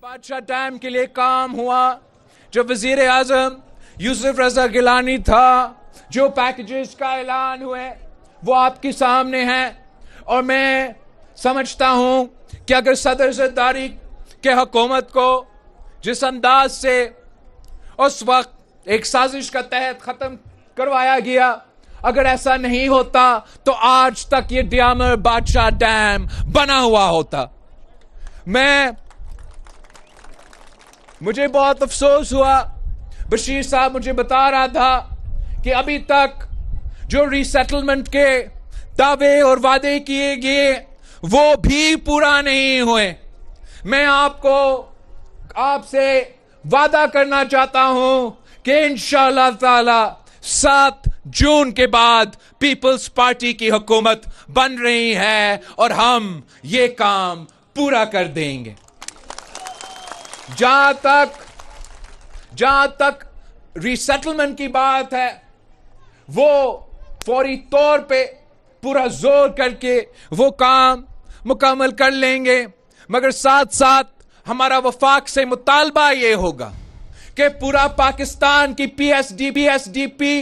बादशाह डैम के लिए काम हुआ, जब वजीर आजम यूसुफ रजा गिलानी था, जो पैकेजेस का ऐलान हुए वो आपके सामने हैं। और मैं समझता हूं कि अगर सदर ज़रदारी के हुकूमत को जिस अंदाज से उस वक्त एक साजिश का तहत खत्म करवाया गया, अगर ऐसा नहीं होता तो आज तक ये डियामर बादशाह डैम बना हुआ होता। मुझे बहुत अफसोस हुआ, बशीर साहब मुझे बता रहा था कि अभी तक जो रीसेटलमेंट के दावे और वादे किए गए वो भी पूरा नहीं हुए। मैं आपसे वादा करना चाहता हूं कि इंशाअल्लाह ताला 7 जून के बाद पीपल्स पार्टी की हुकूमत बन रही है और हम ये काम पूरा कर देंगे। जहां तक रीसेटलमेंट की बात है, वो फौरी तौर पे पूरा जोर करके वो काम मुकम्मल कर लेंगे, मगर साथ साथ हमारा वफाक से मुतालबा ये होगा कि पूरा पाकिस्तान की पीएसडीबी एसडीपी,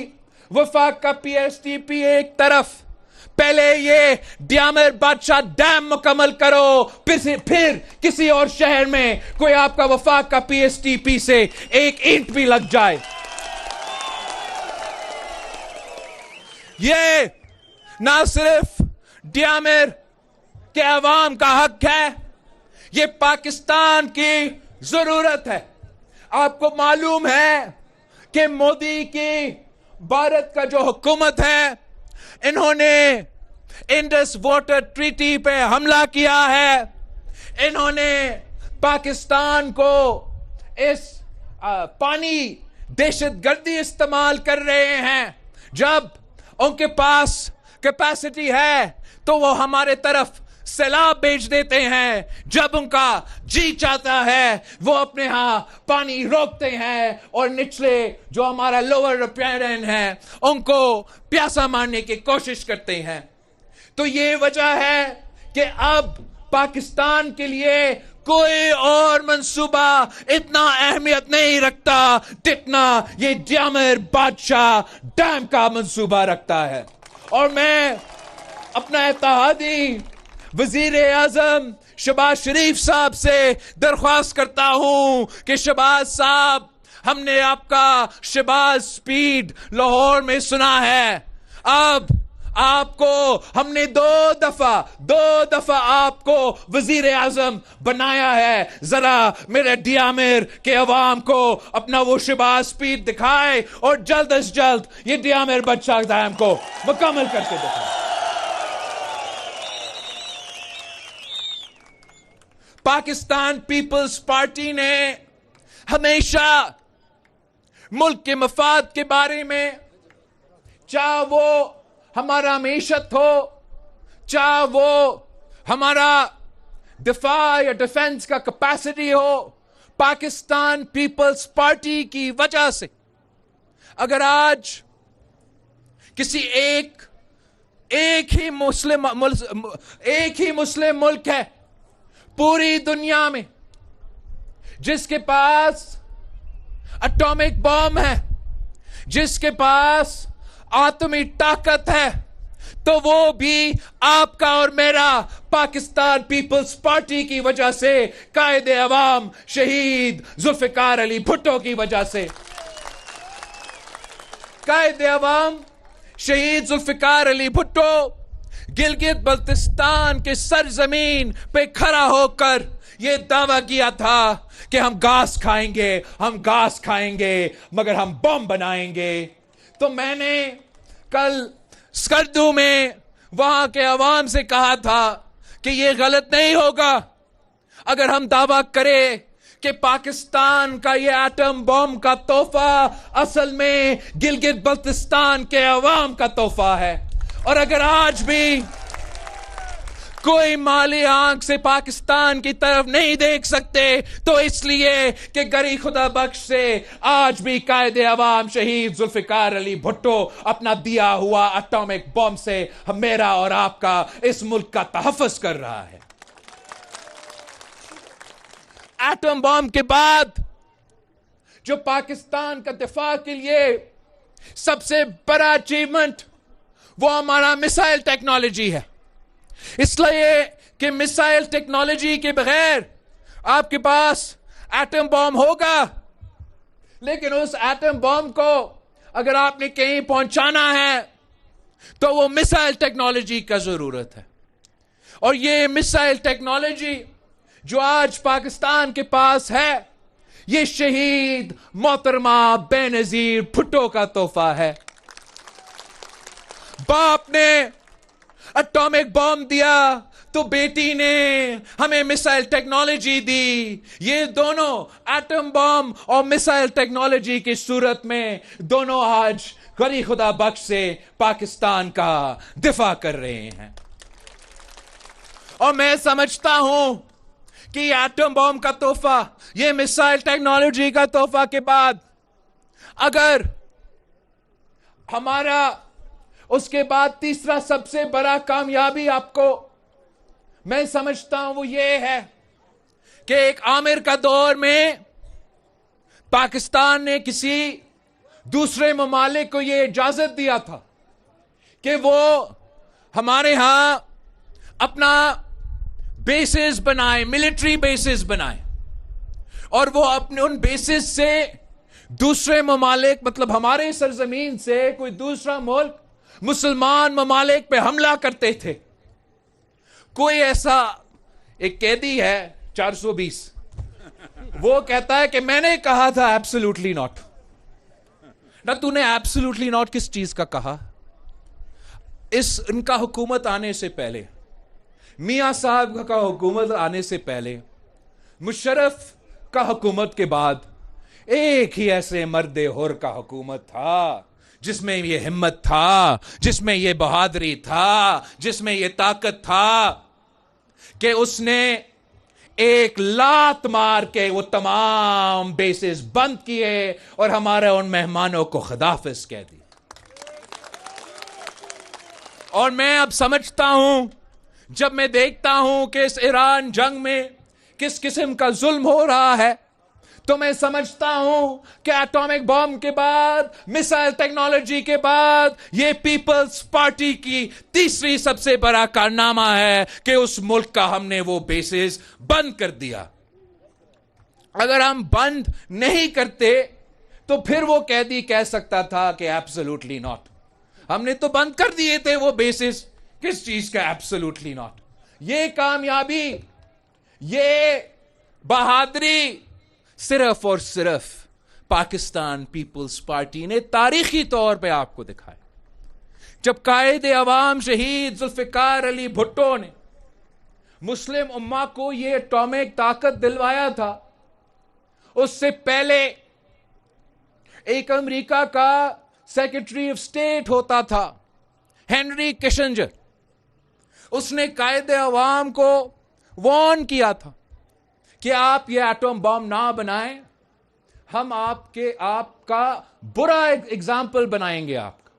वफाक का पीएसडीपी एक तरफ, पहले ये डियामर बादशाह डैम मुकम्मल करो, फिर किसी और शहर में कोई आपका वफाक का पीएसटीपी से एक ईंट भी लग जाए। ये ना सिर्फ डियामर के अवाम का हक है, ये पाकिस्तान की जरूरत है। आपको मालूम है कि मोदी की भारत का जो हुकूमत है, इन्होंने इंडस वाटर ट्रीटी पे हमला किया है। इन्होंने पाकिस्तान को इस पानी दहशतगर्दी इस्तेमाल कर रहे हैं। जब उनके पास कैपेसिटी है तो वो हमारे तरफ सैलाब भेज देते हैं, जब उनका जी चाहता है वो अपने यहां पानी रोकते हैं और निचले जो हमारा लोअर रिपेरियन है उनको प्यासा मारने की कोशिश करते हैं। तो ये वजह है कि अब पाकिस्तान के लिए कोई और मंसूबा इतना अहमियत नहीं रखता जितना ये डियामर बादशाह डैम का मंसूबा रखता है। और मैं अपना इत्तेहादी वजीर आजम शहबाज शरीफ साहब से दरख्वास्त करता हूं कि शहबाज साहब, हमने आपका शहबाज स्पीड लाहौर में सुना है, अब आपको हमने दो दफा आपको वजीर आजम बनाया है। जरा मेरे डियामर के अवाम को अपना वो शहबाज स्पीड दिखाए और जल्द अज जल्द ये डियामर बादशाह डैम को मुकम्मल करके दिखाए। पाकिस्तान पीपल्स पार्टी ने हमेशा मुल्क के मफाद के बारे में, चाहे वो हमारा मईशत हो, चाहे वो हमारा दिफा या डिफेंस का कैपेसिटी हो, पाकिस्तान पीपल्स पार्टी की वजह से अगर आज किसी एक ही मुस्लिम मुल्क है पूरी दुनिया में जिसके पास एटॉमिक बॉम्ब है, जिसके पास आतमी ताकत है, तो वो भी आपका और मेरा पाकिस्तान पीपल्स पार्टी की वजह से, कायदे अवाम शहीद जुल्फिकार अली भुट्टो की वजह से। कायदे अवाम शहीद जुल्फिकार अली भुट्टो गिलगित बल्तिस्तान के सरजमीन पे खड़ा होकर यह दावा किया था कि हम घास खाएंगे मगर हम बम बनाएंगे। तो मैंने कल स्कर्दू में वहां के अवाम से कहा था कि यह गलत नहीं होगा अगर हम दावा करें कि पाकिस्तान का यह एटम बम का तोहफा असल में गिलगित बल्तिस्तान के अवाम का तोहफा है। और अगर आज भी कोई माली आंख से पाकिस्तान की तरफ नहीं देख सकते तो इसलिए कि गरी खुदा बख्श से आज भी कायदे अवाम शहीद जुल्फिकार अली भुट्टो अपना दिया हुआ एटॉमिक बम से मेरा और आपका इस मुल्क का तहफ़्फ़ुज़ कर रहा है। एटम बॉम्ब के बाद जो पाकिस्तान का दिफा के लिए सबसे बड़ा अचीवमेंट वो हमारा मिसाइल टेक्नोलॉजी है। इसलिए कि मिसाइल टेक्नोलॉजी के बगैर आपके पास एटम बॉम्ब होगा, लेकिन उस एटम बॉम्ब को अगर आपने कहीं पहुंचाना है तो वो मिसाइल टेक्नोलॉजी का जरूरत है। और ये मिसाइल टेक्नोलॉजी जो आज पाकिस्तान के पास है, ये शहीद मोहतरमा बेनजीर भुट्टो का तोहफा है। बाप ने एटॉमिक बॉम्ब दिया तो बेटी ने हमें मिसाइल टेक्नोलॉजी दी। ये दोनों एटम बॉम्ब और मिसाइल टेक्नोलॉजी की सूरत में दोनों आज गरी खुदा बख्श से पाकिस्तान का दिफा कर रहे हैं। और मैं समझता हूं कि एटम बॉम्ब का तोहफा, ये मिसाइल टेक्नोलॉजी का तोहफा के बाद अगर हमारा उसके बाद तीसरा सबसे बड़ा कामयाबी आपको मैं समझता हूं वो ये है कि एक आमिर का दौर में पाकिस्तान ने किसी दूसरे ममालिक को ये इजाजत दिया था कि वो हमारे यहां अपना बेसिस बनाए, मिलिट्री बेसिस बनाए, और वो अपने उन बेसिस से दूसरे ममालिक मतलब हमारे सरजमीन से कोई दूसरा मुल्क मुसलमान ममालिक पे हमला करते थे। कोई ऐसा एक कैदी है 420, वो कहता है कि मैंने कहा था एब्सोल्युटली नॉट। ना तूने एब्सोल्युटली नॉट किस चीज का कहा? इनका हुकूमत आने से पहले, मियां साहब का हुकूमत आने से पहले, मुशर्रफ का हुकूमत के बाद एक ही ऐसे मर्दे हुर का हुकूमत था जिसमें ये हिम्मत था, जिसमें ये बहादुरी था, जिसमें ये ताकत था कि उसने एक लात मार के वो तमाम बेसिस बंद किए और हमारे उन मेहमानों को खुदाफिज कह दी। और मैं अब समझता हूं, जब मैं देखता हूं कि इस ईरान जंग में किस किस्म का जुल्म हो रहा है, तो मैं समझता हूं कि एटॉमिक बॉम्ब के बाद, मिसाइल टेक्नोलॉजी के बाद, ये पीपल्स पार्टी की तीसरी सबसे बड़ा कारनामा है कि उस मुल्क का हमने वो बेसिस बंद कर दिया। अगर हम बंद नहीं करते तो फिर वो कैदी कह सकता था कि एब्सोल्युटली नॉट। हमने तो बंद कर दिए थे वो बेसिस, किस चीज का एब्सोल्युटली नॉट। ये कामयाबी, ये बहादुरी सिर्फ और सिर्फ पाकिस्तान पीपल्स पार्टी ने तारीखी तौर पे आपको दिखाया। जब कायदे अवाम शहीद जुल्फिकार अली भुट्टो ने मुस्लिम उम्मा को ये एटॉमिक ताकत दिलवाया था, उससे पहले एक अमेरिका का सेक्रेटरी ऑफ स्टेट होता था हेनरी किसिंजर, उसने कायदे अवाम को वार्न किया था कि आप ये एटम बॉम्ब ना बनाएं, हम आपका बुरा एग्जाम्पल बनाएंगे आपका।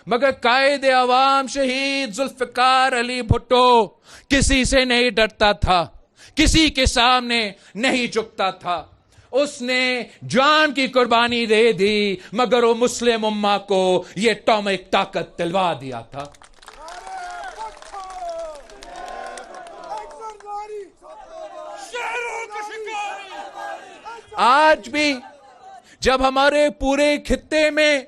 मगर कायदे अवाम शहीद जुल्फिकार अली भुट्टो किसी से नहीं डरता था, किसी के सामने नहीं झुकता था। उसने जान की कुर्बानी दे दी, मगर वो मुस्लिम उम्मा को ये एटॉमिक ताकत दिलवा दिया था। आज भी जब हमारे पूरे खित्ते में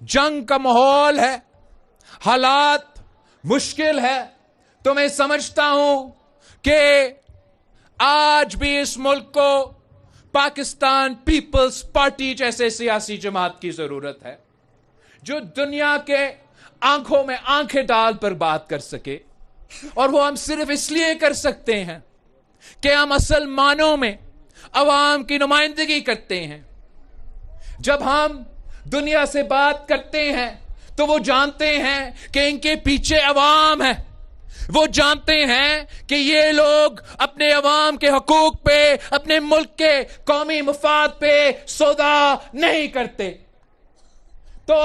जंग का माहौल है, हालात मुश्किल है, तो मैं समझता हूं कि आज भी इस मुल्क को पाकिस्तान पीपल्स पार्टी जैसे सियासी जमात की जरूरत है, जो दुनिया के आंखों में आंखें डाल पर बात कर सके। और वो हम सिर्फ इसलिए कर सकते हैं कि हम असल मानों में अवाम की नुमाइंदगी करते हैं। जब हम दुनिया से बात करते हैं तो वो जानते हैं कि इनके पीछे अवाम है, वो जानते हैं कि ये लोग अपने अवाम के हकूक पे, अपने मुल्क के कौमी मफाद पे सौदा नहीं करते। तो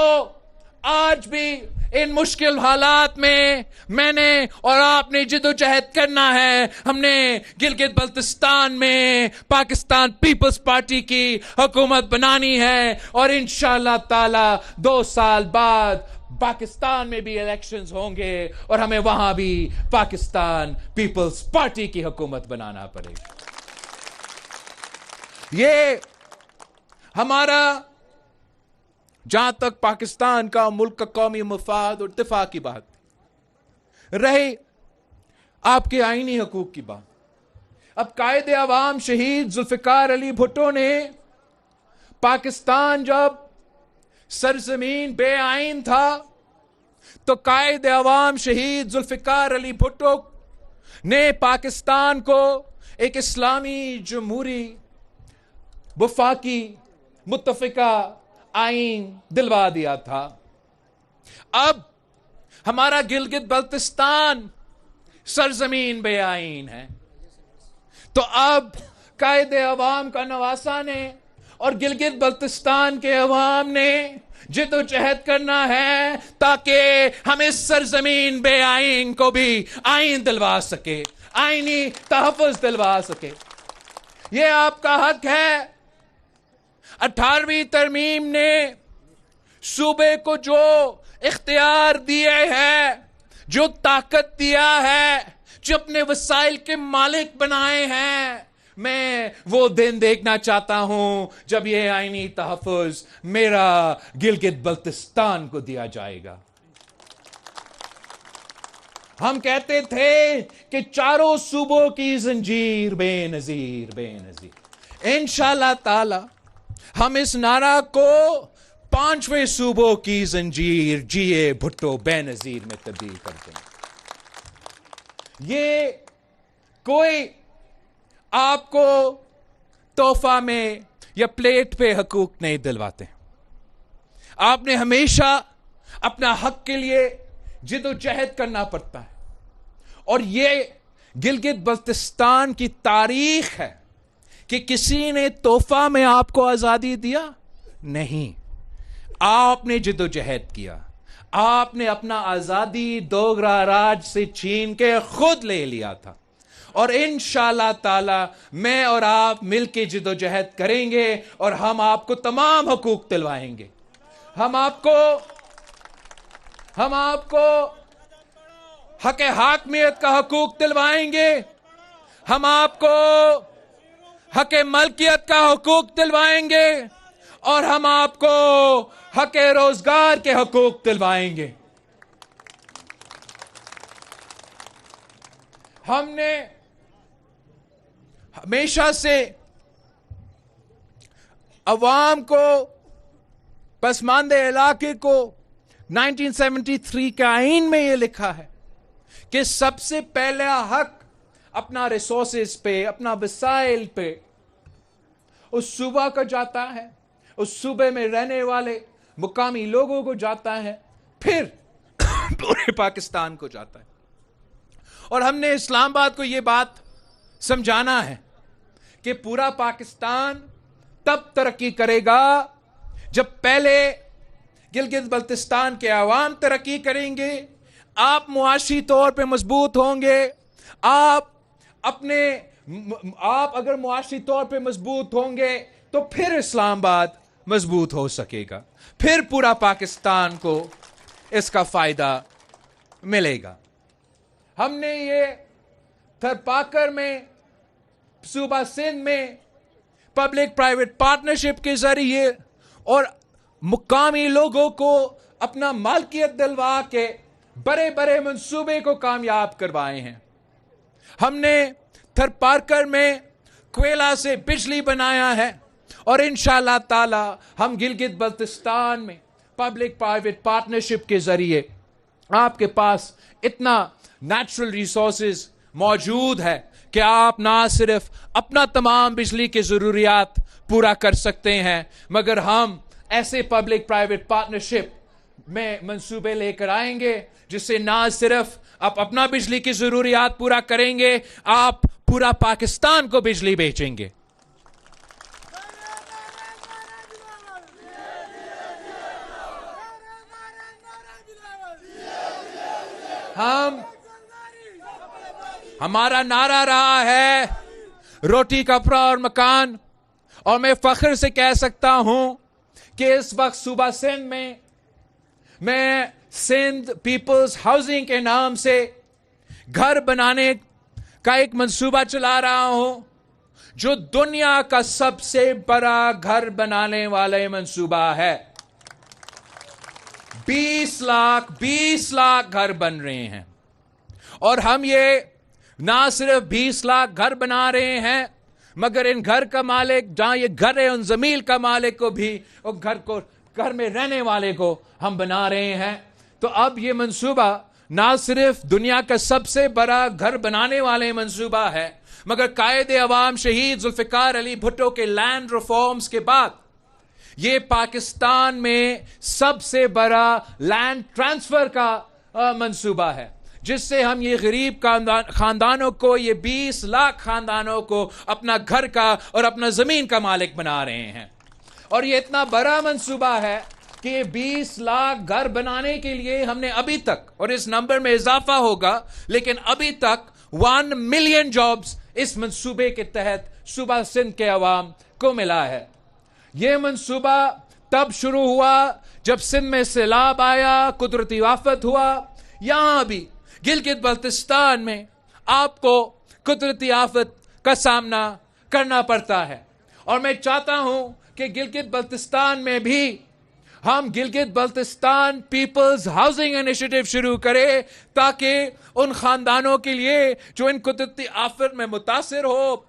आज भी इन मुश्किल हालात में मैंने और आपने जिद्दोजहद करना है। हमने गिलगित बल्तिस्तान में पाकिस्तान पीपल्स पार्टी की हुकूमत बनानी है और इंशाअल्लाह ताला 2 साल बाद पाकिस्तान में भी इलेक्शंस होंगे और हमें वहां भी पाकिस्तान पीपल्स पार्टी की हुकूमत बनाना पड़ेगा। ये हमारा, जहां तक पाकिस्तान का मुल्क का कौमी मफाद और इत्तेफाक की बात रही, आपके आईनी हकूक की बात। अब कायदे अवाम शहीद जुल्फिकार अली भुट्टो ने पाकिस्तान जब सरजमीन बेआइन था तो कायदे अवाम शहीद जुल्फिकार अली भुट्टो ने पाकिस्तान को एक इस्लामी जमहूरी वफाकी मुत्तफिका आइन दिलवा दिया था। अब हमारा गिलगित बल्तिस्तान सरजमीन बेआइन है, तो अब कायदे अवाम का नवासा ने और गिलगित बल्तिस्तान के अवाम ने जिद्दोजहद करना है ताकि हम इस सरजमीन बेआइन को भी आइन दिलवा सके, आईनी तहफ़्फ़ुज़ दिलवा सके। यह आपका हक है। 18वीं तरमीम ने सूबे को जो इख्तियार दिए हैं, जो ताकत दिया है, जो अपने वसाइल के मालिक बनाए हैं, मैं वो दिन देखना चाहता हूं जब ये आईनी तहफ़्फ़ुज़ मेरा गिलगित बल्तिस्तान को दिया जाएगा। हम कहते थे कि चारों सूबों की जंजीर बेनजीर बेनजीर। इंशाअल्लाह ताला हम इस नारा को 5वें सूबों की जंजीर जिए भुट्टो बेनजीर में तब्दील कर देंगे। ये कोई आपको तोहफा में या प्लेट पे हकूक नहीं दिलवाते। आपने हमेशा अपना हक के लिए जिद्दोजहद करना पड़ता है और ये गिलगित बल्तिस्तान की तारीख है कि किसी ने तोहफा में आपको आजादी दिया नहीं, आपने जिद्दोजहद किया, आपने अपना आजादी डोगरा राज से छीन के खुद ले लिया था। और इंशाअल्लाह ताला मैं और आप मिलके जिद्दोजहद करेंगे और हम आपको तमाम हकूक दिलवाएंगे। हम आपको हक हाकमियत का हकूक दिलवाएंगे, हम आपको हक मलकियत का हकूक दिलवाएंगे और हम आपको हक रोजगार के हकूक दिलवाएंगे। हमने हमेशा से अवाम को, पसमानदा इलाके को 1973 के आईन में यह लिखा है कि सबसे पहला हक अपना रिसोर्सेज पे, अपना वसाइल पे उस सूबा को जाता है, उस सूबे में रहने वाले मुकामी लोगों को जाता है, फिर पूरे पाकिस्तान को जाता है। और हमने इस्लामाबाद को यह बात समझाना है कि पूरा पाकिस्तान तब तरक्की करेगा जब पहले गिलगित बल्तिस्तान के अवाम तरक्की करेंगे, आप मुआशी तौर पे मजबूत होंगे, आप अगर मुआशी तौर पे मजबूत होंगे तो फिर इस्लामाबाद मजबूत हो सकेगा, फिर पूरा पाकिस्तान को इसका फायदा मिलेगा। हमने ये थरपाकर में, सूबा सिंध में पब्लिक प्राइवेट पार्टनरशिप के जरिए और मुकामी लोगों को अपना मालकियत दिलवा के बड़े बड़े मंसूबे को कामयाब करवाए हैं। हमने थरपाकर में कोयला से बिजली बनाया है और इंशाअल्लाह ताला हम गिलगित बल्तिस्तान में पब्लिक प्राइवेट पार्टनरशिप के जरिए, आपके पास इतना नेचुरल रिसोर्सेज मौजूद है कि आप ना सिर्फ अपना तमाम बिजली के जरूरियात पूरा कर सकते हैं, मगर हम ऐसे पब्लिक प्राइवेट पार्टनरशिप में मंसूबे लेकर आएंगे जिससे ना सिर्फ आप अपना बिजली की जरूरियात पूरा करेंगे, आप पूरा पाकिस्तान को बिजली बेचेंगे। हमारा नारा रहा है रोटी, कपड़ा और मकान। और मैं फख्र से कह सकता हूं कि इस वक्त सूबा सिंध में मैं सिंध पीपल्स हाउसिंग के नाम से घर बनाने का एक मंसूबा चला रहा हूं, जो दुनिया का सबसे बड़ा घर बनाने वाले मंसूबा है। 20 लाख घर बन रहे हैं। और हम ये ना सिर्फ 20 लाख घर बना रहे हैं, मगर इन घर का मालिक, जहां ये घर है, उन जमीन का मालिक को भी, और घर में रहने वाले को हम बना रहे हैं। तो अब ये मंसूबा ना सिर्फ दुनिया का सबसे बड़ा घर बनाने वाले मंसूबा है, मगर कायदे अवाम शहीद जुल्फिकार अली भुट्टो के लैंड रिफॉर्म्स के बाद ये पाकिस्तान में सबसे बड़ा लैंड ट्रांसफर का मंसूबा है, जिससे हम ये गरीब खानदानों को, ये 20 लाख खानदानों को अपना घर का और अपना जमीन का मालिक बना रहे हैं। और ये इतना बड़ा मंसूबा है कि 20 लाख घर बनाने के लिए हमने अभी तक, और इस नंबर में इजाफा होगा, लेकिन अभी तक 1 मिलियन जॉब्स इस मंसूबे के तहत सूबा सिंध के अवाम को मिला है। यह मंसूबा तब शुरू हुआ जब सिंध में सैलाब आया, कुदरती आफत हुआ। यहां भी गिलगित बल्तिस्तान में आपको कुदरती आफत का सामना करना पड़ता है। और मैं चाहता हूं कि गिलगित बल्तिस्तान में भी हम Gilgit Baltistan people's housing initiative शुरू करें, ताकि उन खानदानों के लिए जो इन कुदरती आफत में मुतासिर हो,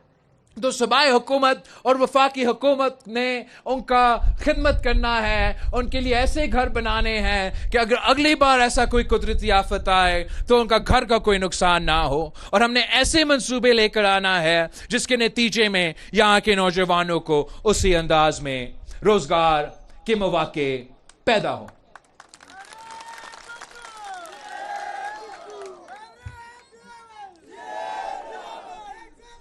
तो सूबाई हुकूमत और वफाकी हुकूमत ने उनका खिदमत करना है, उनके लिए ऐसे घर बनाने हैं कि अगर अगली बार ऐसा कोई कुदरती आफत आए तो उनका घर का कोई नुकसान ना हो। और हमने ऐसे मंसूबे लेकर आना है जिसके नतीजे में यहाँ के नौजवानों को उसी अंदाज में रोजगार के मौके पैदा हो।